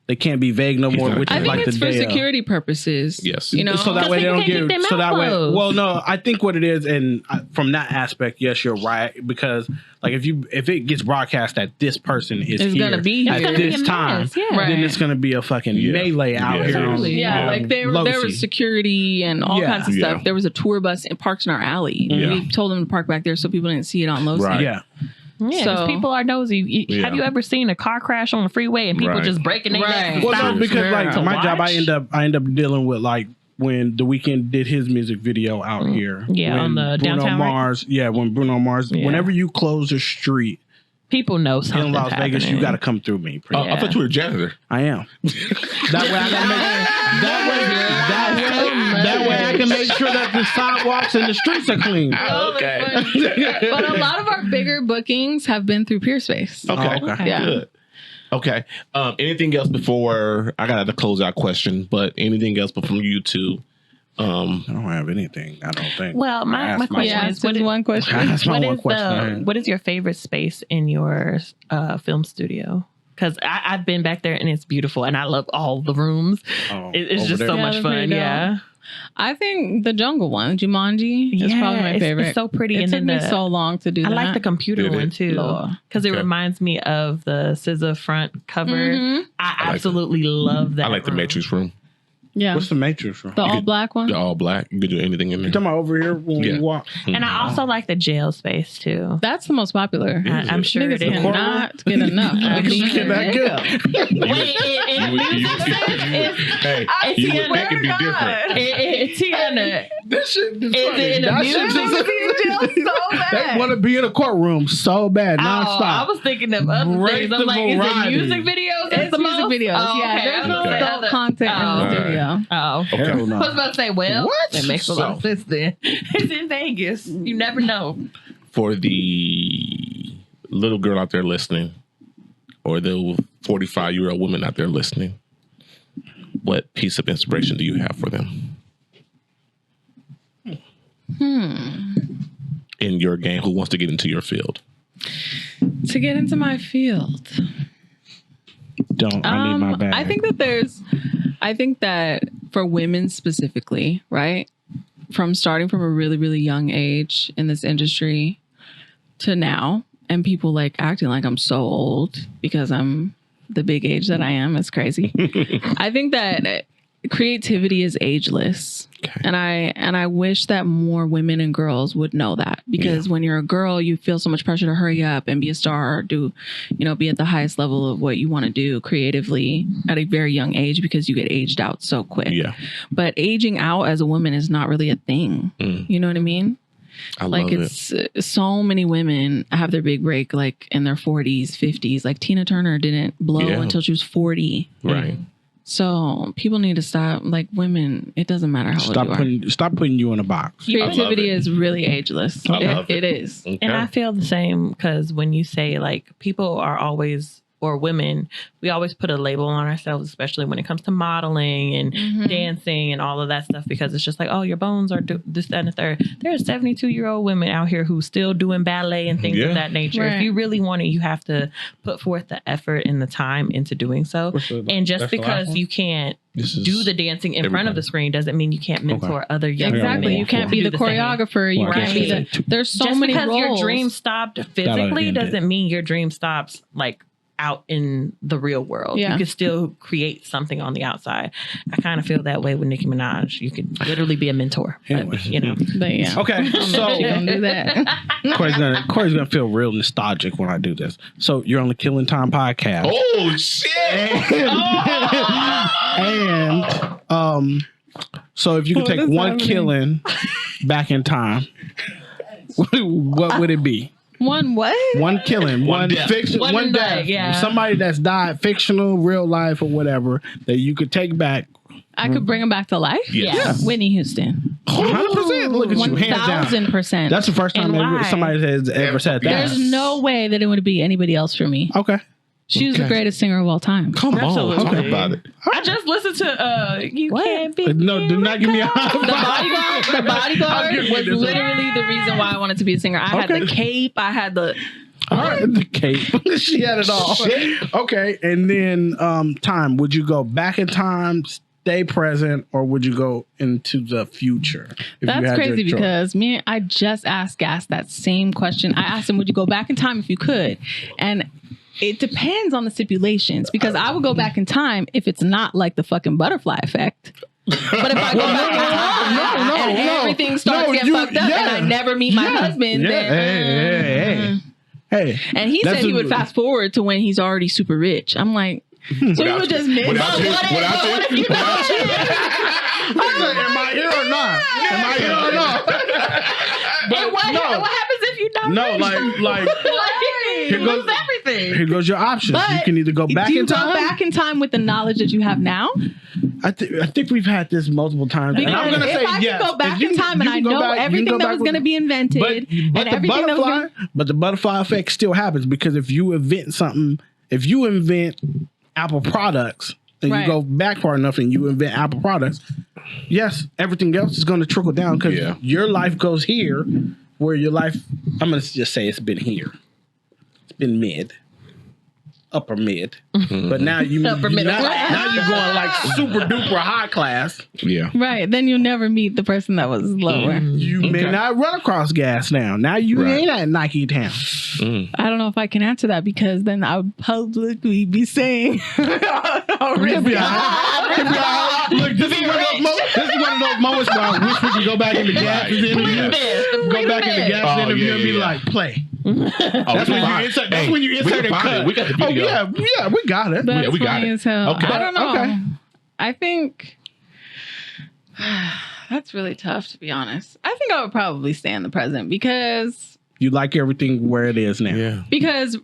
Speaker 3: They can't be vague no more, which
Speaker 2: I
Speaker 3: is
Speaker 2: think
Speaker 3: like
Speaker 2: it's
Speaker 3: the
Speaker 2: for
Speaker 3: day
Speaker 2: security purposes.
Speaker 1: Yes.
Speaker 2: You know,
Speaker 3: so that way they don't get. So that way,
Speaker 4: closed.
Speaker 3: well, no, I think what it is, and from that aspect, yes, you're right, because like if it gets broadcast that this person is
Speaker 2: It's
Speaker 3: here
Speaker 2: gonna be
Speaker 3: at
Speaker 2: here.
Speaker 3: this time,
Speaker 2: Right.
Speaker 3: then it's gonna be a fucking melee out here.
Speaker 2: Totally. Yeah, like there
Speaker 3: Losi.
Speaker 2: was security and all kinds of stuff. There was a tour bus parked in our alley. We told them to park back there so people didn't see it on Losi.
Speaker 1: Right.
Speaker 3: Yeah.
Speaker 4: Yeah,
Speaker 2: So-
Speaker 4: people are nosy. Have you ever seen a car crash on the freeway and people just breaking their necks and
Speaker 3: Well, no,
Speaker 4: stopping
Speaker 3: because like
Speaker 4: to
Speaker 3: my job,
Speaker 4: watch?
Speaker 3: I end up dealing with like when The Weeknd did his music video out here.
Speaker 4: Yeah,
Speaker 3: when
Speaker 4: on the
Speaker 3: Bruno
Speaker 4: downtown, right?
Speaker 3: Mars. Yeah, when Bruno Mars.
Speaker 4: Yeah.
Speaker 3: Whenever you close a street
Speaker 4: People know something
Speaker 3: in Las Vegas, you got to come through me.
Speaker 1: I thought you were a janitor.
Speaker 3: I am. That way I can make that way I can make sure that the sidewalks and the streets are clean.
Speaker 1: Okay.
Speaker 2: But a lot of our bigger bookings have been through Peerspace.
Speaker 1: Okay.
Speaker 3: Oh, okay.
Speaker 2: Yeah.
Speaker 1: Good. Okay. Anything else before I got a closeout question? But anything else from you two?
Speaker 3: I don't have anything. I don't think.
Speaker 4: Well, my question
Speaker 2: Yeah,
Speaker 4: is,
Speaker 2: it's one question.
Speaker 3: That's my one question.
Speaker 4: what is your favorite space in your film studio? Because I've been back there and it's beautiful, and I love all the rooms. It's
Speaker 3: over
Speaker 4: just
Speaker 3: there?
Speaker 4: so
Speaker 2: Yeah,
Speaker 4: much
Speaker 2: they're
Speaker 4: fun.
Speaker 2: pretty dope.
Speaker 4: Yeah,
Speaker 2: I think the jungle one, Jumanji, is probably my favorite.
Speaker 4: It's so pretty.
Speaker 2: It
Speaker 4: and
Speaker 2: took
Speaker 4: then
Speaker 2: me so long to do
Speaker 4: I
Speaker 2: that.
Speaker 4: like the computer
Speaker 1: Did it?
Speaker 4: one too,
Speaker 2: Lord.
Speaker 4: because it reminds me of the SZA front cover.
Speaker 2: Mhm.
Speaker 4: I absolutely love that.
Speaker 1: I like the
Speaker 4: room.
Speaker 1: Matrix room.
Speaker 2: Yeah.
Speaker 3: What's the Matrix from?
Speaker 2: The all black one?
Speaker 1: The all black. You could do anything in there.
Speaker 3: You talking about over here when we walk?
Speaker 4: And I also like the jail space too.
Speaker 2: That's the most popular.
Speaker 4: I'm sure
Speaker 2: Niggas
Speaker 4: it is.
Speaker 2: cannot get enough. I mean,
Speaker 1: Hey, you would make it be different.
Speaker 4: Tiana,
Speaker 3: This shit is
Speaker 4: is
Speaker 3: funny.
Speaker 4: it in a
Speaker 3: That shit
Speaker 4: music
Speaker 3: just- They want to be in a courtroom so bad, nonstop.
Speaker 4: I was thinking of other
Speaker 3: Break
Speaker 4: things. I'm
Speaker 3: the
Speaker 4: like, is it
Speaker 3: variety.
Speaker 4: music videos?
Speaker 2: It's
Speaker 4: the
Speaker 2: music
Speaker 4: most?
Speaker 2: videos.
Speaker 4: Oh,
Speaker 2: Yeah,
Speaker 4: okay.
Speaker 2: there's no
Speaker 1: Okay.
Speaker 2: adult content in the studio.
Speaker 4: Oh.
Speaker 1: Okay.
Speaker 3: Hell no.
Speaker 4: I was about to say, well,
Speaker 3: What?
Speaker 4: that makes a lot of sense then. It's in Vegas. You never know.
Speaker 1: For the little girl out there listening, or the 45-year-old woman out there listening, what piece of inspiration do you have for them? In your game, who wants to get into your field?
Speaker 2: To get into my field.
Speaker 3: I need my bag.
Speaker 2: I think that for women specifically, right? From starting from a really, really young age in this industry to now, and people like acting like I'm so old because I'm the big age that I am. It's crazy. I think that creativity is ageless.
Speaker 1: Okay.
Speaker 2: And I wish that more women and girls would know that, because when you're a girl, you feel so much pressure to hurry up and be a star or do, be at the highest level of what you want to do creatively at a very young age, because you get aged out so quick.
Speaker 1: Yeah.
Speaker 2: But aging out as a woman is not really a thing. You know what I mean?
Speaker 1: I
Speaker 2: Like
Speaker 1: love
Speaker 2: it's so many women have their big break like in their 40s, 50s. Like Tina Turner didn't blow until she was 40.
Speaker 1: Right.
Speaker 2: So people need to stop. Like women, it doesn't matter how old you are.
Speaker 3: Stop putting you in a box.
Speaker 2: Creativity is really ageless. It is.
Speaker 1: Okay.
Speaker 4: And I feel the same, because when you say like people are always, or women, we always put a label on ourselves, especially when it comes to modeling and dancing and all of that stuff, because it's just like, oh, your bones are this, that, and the third. There are 72-year-old women out here who still doing ballet and things of that nature.
Speaker 2: Right.
Speaker 4: If you really want it, you have to put forth the effort and the time into doing so. And just because you can't do the dancing in front of the screen doesn't mean you can't mentor other young women.
Speaker 2: Exactly. You can't be the choreographer. You can't be the. There's so
Speaker 4: just
Speaker 2: many
Speaker 4: because
Speaker 2: roles.
Speaker 4: your dream stopped physically doesn't mean your dream stops like out in the real world.
Speaker 2: Yeah.
Speaker 4: You could still create something on the outside. I kind of feel that way with Nicki Minaj. You could literally be a mentor.
Speaker 3: Anyway.
Speaker 2: But yeah.
Speaker 3: Okay, so
Speaker 2: She don't do that.
Speaker 3: Corey's gonna feel real nostalgic when I do this. So you're on the Killing Time podcast.
Speaker 1: Oh shit!
Speaker 3: And so if you could take one killing back in time, what would it be?
Speaker 2: One what?
Speaker 3: One killing, one
Speaker 1: death.
Speaker 3: fiction, one death.
Speaker 4: yeah.
Speaker 3: Somebody that's died, fictional, real life, or whatever, that you could take back.
Speaker 2: I could bring him back to life.
Speaker 1: Yes.
Speaker 2: Yeah. Whitney Houston.
Speaker 3: 100%. Look at you, hands down.
Speaker 2: 1,000%.
Speaker 3: That's the first time somebody has ever said that.
Speaker 2: There's no way that it would be anybody else for me.
Speaker 3: Okay.
Speaker 2: She was the greatest singer of all time.
Speaker 1: Come on, talk about it.
Speaker 4: I just listened to You
Speaker 2: What?
Speaker 4: Can't Be
Speaker 3: No, do not give me a
Speaker 2: The Bodyguard was literally the reason why I wanted to be a singer. I had the cape. I had the
Speaker 3: All right, the cape. She had it all. Okay, and then time. Would you go back in time, stay present, or would you go into the future?
Speaker 2: That's crazy because I just asked Gas that same question. I asked him, would you go back in time if you could? And it depends on the stipulations, because I would go back in time if it's not like the fucking butterfly effect. But if I go back in time and everything starts getting fucked up and I never meet my husband, then
Speaker 3: hey.
Speaker 2: And he said he would fast forward to when he's already super rich. I'm like, so you would just miss.
Speaker 1: Am I
Speaker 3: here or not? Am I here or not?
Speaker 2: But what happens if you don't?
Speaker 3: No, like
Speaker 2: here goes everything.
Speaker 3: Here goes your options.
Speaker 2: But
Speaker 3: you can either go back in time.
Speaker 2: Go back in time with the knowledge that you have now?
Speaker 3: I think we've had this multiple times.
Speaker 2: Because
Speaker 3: and I'm going to say
Speaker 2: if
Speaker 3: yes.
Speaker 2: I go back in time and I know everything that was going to be invented,
Speaker 3: but the butterfly effect still happens, because if you invent something, if you invent Apple products and you go back far enough and you invent Apple products, yes, everything else is going to trickle down, because your life goes here, where your life, I'm going to just say it's been here. It's been upper mid, but now you now you're going like super duper high class.
Speaker 1: Yeah,
Speaker 2: right. Then you'll never meet the person that was lower.
Speaker 3: You may not run across Gas now. Now you ain't at Nike Town.
Speaker 2: I don't know if I can answer that, because then I would publicly be saying,
Speaker 3: Look, this is one of those moments where I wish we could go back in the Gas interview. Go back in the Gas interview and be like, play. That's when you insert a cut.
Speaker 1: We got the video.
Speaker 3: Yeah, we got it.
Speaker 2: That's
Speaker 1: we got
Speaker 2: funny
Speaker 1: it.
Speaker 2: As hell.
Speaker 3: Okay.
Speaker 2: I don't know.
Speaker 3: Okay.
Speaker 2: I think that's really tough, to be honest. I think I would probably stay in the present, because
Speaker 3: you like everything where it is now.
Speaker 1: Yeah.
Speaker 2: Because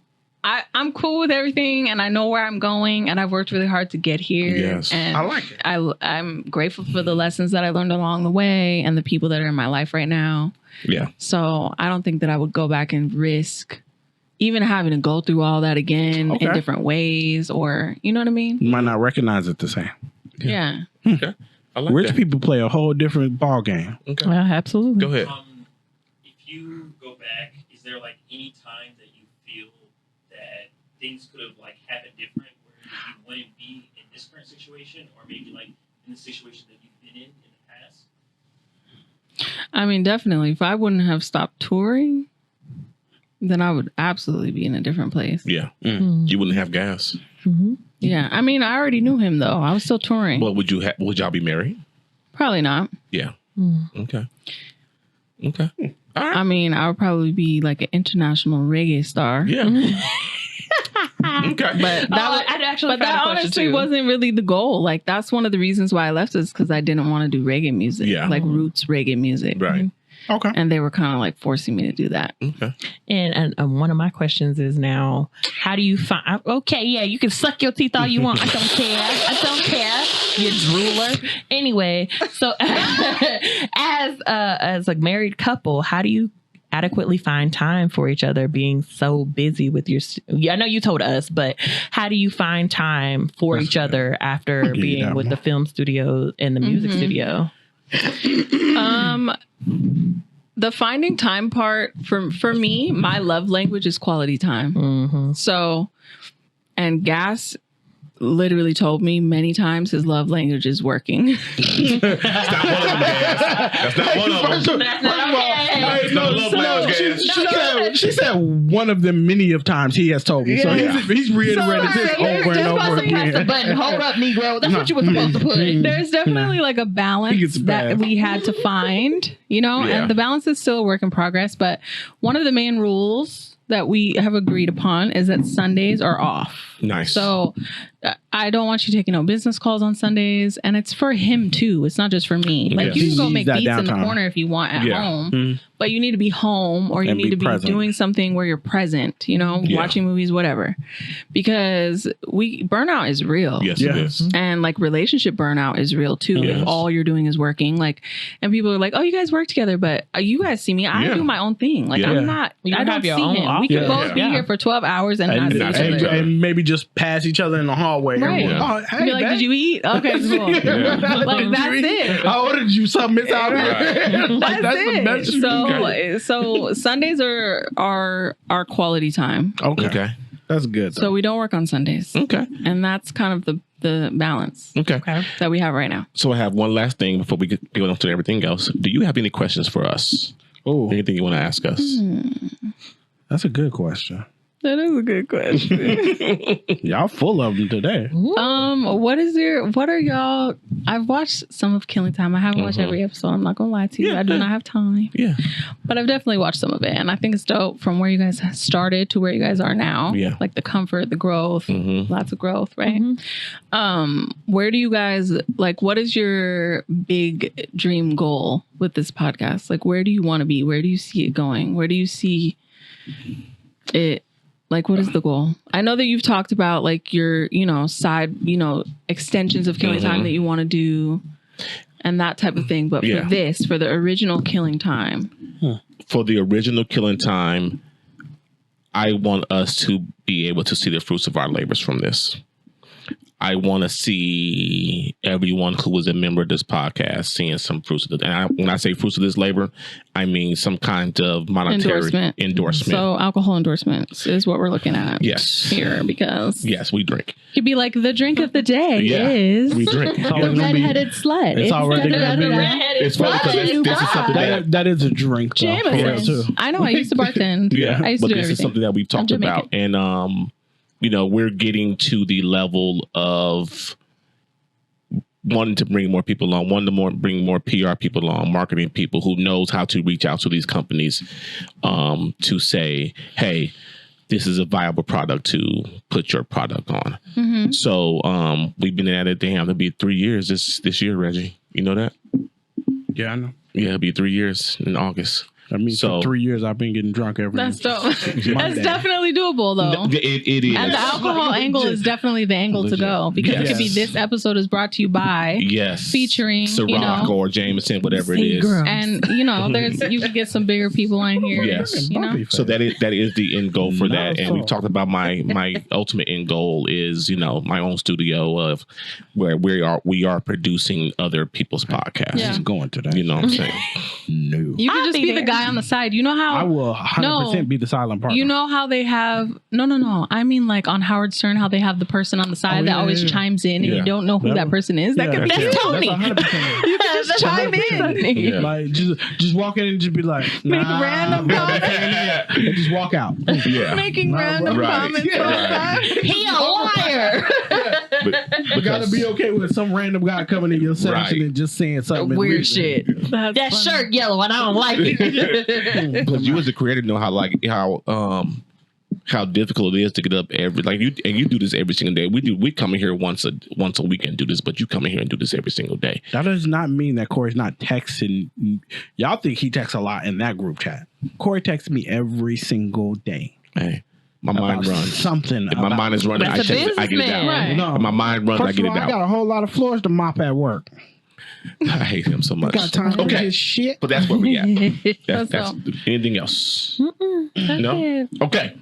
Speaker 2: I'm cool with everything, and I know where I'm going, and I've worked really hard to get here.
Speaker 1: Yes.
Speaker 2: And
Speaker 3: I like it.
Speaker 2: I'm grateful for the lessons that I learned along the way and the people that are in my life right now.
Speaker 1: Yeah.
Speaker 2: So I don't think that I would go back and risk even having to go through all that again in different ways, or, you know what I mean?
Speaker 3: You might not recognize it the same.
Speaker 2: Yeah.
Speaker 1: Okay. I like
Speaker 3: Rich
Speaker 1: that.
Speaker 3: people play a whole different ball game.
Speaker 1: Okay.
Speaker 4: Absolutely.
Speaker 1: Go ahead.
Speaker 5: If you go back, is there like any time that you feel that things could have like happened different, where you wouldn't be in this current situation, or maybe like in the situation that you've been in the past?
Speaker 2: I mean, definitely. If I wouldn't have stopped touring, then I would absolutely be in a different place.
Speaker 1: Yeah. You wouldn't have Gas.
Speaker 2: Yeah. I mean, I already knew him, though. I was still touring.
Speaker 1: But would y'all be married?
Speaker 2: Probably not.
Speaker 1: Yeah. Okay. All right.
Speaker 2: I mean, I would probably be like an international reggae star.
Speaker 1: Yeah. Okay.
Speaker 2: But that honestly wasn't really the goal. Like, that's one of the reasons why I left, is because I didn't want to do reggae music.
Speaker 1: Yeah.
Speaker 2: Like roots reggae music.
Speaker 1: Right.
Speaker 3: Okay.
Speaker 2: And they were kind of like forcing me to do that.
Speaker 1: Okay.
Speaker 4: And one of my questions is now, how do you find? Okay, yeah, you can suck your teeth all you want. I don't care. You drooler. Anyway, so as a married couple, how do you adequately find time for each other, being so busy with your? I know you told us, but how do you find time for each other after being with the film studio and the music studio?
Speaker 2: The finding time part for me, my love language is quality time. So, and Gas literally told me many times his love language is working.
Speaker 1: That's not one of them, Gas. That's not one of them.
Speaker 4: That's not okay.
Speaker 3: She said one of them many of times he has told me. So he's reiterated this over and over again.
Speaker 4: Button, hold up, Negro. That's what you were supposed to put.
Speaker 2: There's definitely like a balance that we had to find, you know, and the balance is still a work in progress. But one of the main rules that we have agreed upon is that Sundays are off.
Speaker 1: Nice.
Speaker 2: So I don't want you taking no business calls on Sundays, and it's for him too. It's not just for me. Like, you can go make beats in the corner if you want at home, but you need to be home, or you need to be doing something where you're present, you know, watching movies, whatever, because burnout is real.
Speaker 1: Yes, it is.
Speaker 2: And like relationship burnout is real too.
Speaker 1: Yes.
Speaker 2: If all you're doing is working, like, and people are like, oh, you guys work together, but you guys see me. I do my own thing. Like, I'm not,
Speaker 4: You
Speaker 2: I don't
Speaker 4: have your
Speaker 2: see
Speaker 4: own
Speaker 2: him.
Speaker 4: off.
Speaker 2: We could
Speaker 3: Yeah.
Speaker 2: both be
Speaker 4: Yeah.
Speaker 2: here for 12 hours and not see each other.
Speaker 3: And maybe just pass each other in the hallway.
Speaker 2: Right.
Speaker 3: Oh, hey,
Speaker 2: Be like,
Speaker 3: babe.
Speaker 2: did you eat? Okay, cool. Like, that's it.
Speaker 3: I ordered you something. It's out there. Like,
Speaker 2: That's
Speaker 3: the
Speaker 2: it.
Speaker 3: best you can get.
Speaker 2: So Sundays are our quality time.
Speaker 1: Okay.
Speaker 3: That's good.
Speaker 2: So we don't work on Sundays.
Speaker 1: Okay.
Speaker 2: And that's kind of the balance
Speaker 1: Okay.
Speaker 2: that we have right now.
Speaker 1: So I have one last thing before we get on to everything else. Do you have any questions for us?
Speaker 3: Oh,
Speaker 1: Anything you want to ask us?
Speaker 3: that's a good question.
Speaker 2: That is a good question.
Speaker 3: Y'all full of them today.
Speaker 2: What are y'all? I've watched some of Killing Time. I haven't watched every episode. I'm not gonna lie to you.
Speaker 1: Yeah.
Speaker 2: I do not have time.
Speaker 1: Yeah.
Speaker 2: But I've definitely watched some of it. And I think it's dope from where you guys started to where you guys are now.
Speaker 1: Yeah.
Speaker 2: Like the comfort, the growth, lots of growth, right?
Speaker 4: Mm-hmm.
Speaker 2: Where do you guys like what is your big dream goal with this podcast? Like where do you want to be? Where do you see it going? Where do you see it? Like, what is the goal? I know that you've talked about like your, side, extensions of Killing Time that you want to do and that type of thing. But for the original Killing Time.
Speaker 1: For the original Killing Time, I want us to be able to see the fruits of our labors from this. I want to see everyone who was a member of this podcast seeing some fruits of it. And when I say fruits of this labor, I mean some kind of monetary endorsement.
Speaker 2: So alcohol endorsements is what we're looking at.
Speaker 1: Yes.
Speaker 2: Here, because
Speaker 1: yes, we drink.
Speaker 2: it could be like the drink of the day
Speaker 1: Yeah,
Speaker 2: is
Speaker 1: we drink.
Speaker 3: It's
Speaker 2: the
Speaker 3: always gonna be-
Speaker 2: redheaded slut.
Speaker 3: it's already gonna be-
Speaker 1: It's funny because this is something
Speaker 3: that is a drink. Though, for real,
Speaker 2: Jameson.
Speaker 3: too.
Speaker 2: I know. I used to bartend.
Speaker 1: Yeah,
Speaker 2: I used
Speaker 1: but
Speaker 2: to do
Speaker 1: this is
Speaker 2: everything.
Speaker 1: something that we've talked
Speaker 2: I'm
Speaker 1: about, and we're getting to the level of wanting to bring more people on, bring more PR people on, marketing people who knows how to reach out to these companies to say, hey, this is a viable product to put your product on.
Speaker 2: Mm-hmm.
Speaker 1: So we've been at it. Damn, it'll be 3 years this year, Reggie. You know that?
Speaker 3: Yeah, I know.
Speaker 1: Yeah, it'll be 3 years in August.
Speaker 3: I mean,
Speaker 1: So-
Speaker 3: for 3 years, I've been getting drunk every
Speaker 2: That's dope. That's
Speaker 3: Monday.
Speaker 2: definitely doable, though.
Speaker 1: It is.
Speaker 2: And the alcohol angle is definitely the angle to go because it could be
Speaker 1: Yes.
Speaker 2: this episode is brought to you by
Speaker 1: Yes.
Speaker 2: featuring,
Speaker 1: Ciroc or Jameson, whatever it is.
Speaker 2: and there's you could get some bigger people on here.
Speaker 1: Yes.
Speaker 2: You
Speaker 1: So that is the end goal for
Speaker 3: Not
Speaker 1: that.
Speaker 3: at
Speaker 1: And
Speaker 3: all.
Speaker 1: we've talked about my ultimate end goal is, my own studio of where we are producing other people's podcasts.
Speaker 2: Yeah.
Speaker 3: He's going to that.
Speaker 1: You know what I'm saying?
Speaker 3: No.
Speaker 2: You could
Speaker 4: I'll
Speaker 2: just
Speaker 4: be
Speaker 2: be the
Speaker 4: there.
Speaker 2: guy on the side. You know
Speaker 3: I
Speaker 2: how
Speaker 3: will 100% be the silent partner.
Speaker 2: you know how they have no. I mean like on Howard Stern how they have the person on the side that
Speaker 3: yeah,
Speaker 2: always
Speaker 3: yeah.
Speaker 2: chimes in and
Speaker 1: Yeah.
Speaker 2: you don't know who
Speaker 3: Yeah.
Speaker 2: that person is. That
Speaker 3: Yeah,
Speaker 2: could be
Speaker 3: that's
Speaker 2: Tony.
Speaker 3: 100%.
Speaker 2: You can just chime in.
Speaker 1: Yeah.
Speaker 3: Like just walk in and just be like, nah,
Speaker 2: random
Speaker 3: bro,
Speaker 2: comments.
Speaker 3: and just walk out.
Speaker 1: Yeah.
Speaker 2: Making
Speaker 3: Nah,
Speaker 2: random
Speaker 1: right.
Speaker 2: comments
Speaker 1: Yeah.
Speaker 2: all the time.
Speaker 4: He a liar.
Speaker 3: You gotta be okay with some random guy coming in your section
Speaker 1: Right.
Speaker 3: and just saying something
Speaker 2: Weird
Speaker 3: illegal.
Speaker 2: shit. That's
Speaker 4: That
Speaker 2: funny.
Speaker 4: shirt yellow and I don't like it.
Speaker 1: Because you as a creator know how difficult it is to get up you do this every single day. We come in here once a week and do this, but you come in here and do this every single day.
Speaker 3: That does not mean that Corey's not texting. Y'all think he texts a lot in that group chat. Corey texts me every single day.
Speaker 1: Hey, my mind
Speaker 3: about
Speaker 1: runs.
Speaker 3: something.
Speaker 1: If my
Speaker 3: about-
Speaker 1: mind is running,
Speaker 4: That's a
Speaker 1: I get it out.
Speaker 4: businessman.
Speaker 2: Right.
Speaker 3: No.
Speaker 1: If my mind runs, I
Speaker 3: First
Speaker 1: get
Speaker 3: of all,
Speaker 1: it
Speaker 3: I got
Speaker 1: out.
Speaker 3: a whole lot of floors to mop at work.
Speaker 1: I hate him so much.
Speaker 3: Got time for
Speaker 1: Okay,
Speaker 3: his shit.
Speaker 1: but that's where we at. That's
Speaker 2: That's
Speaker 1: anything else?
Speaker 4: That's
Speaker 1: No?
Speaker 4: it.
Speaker 1: Okay.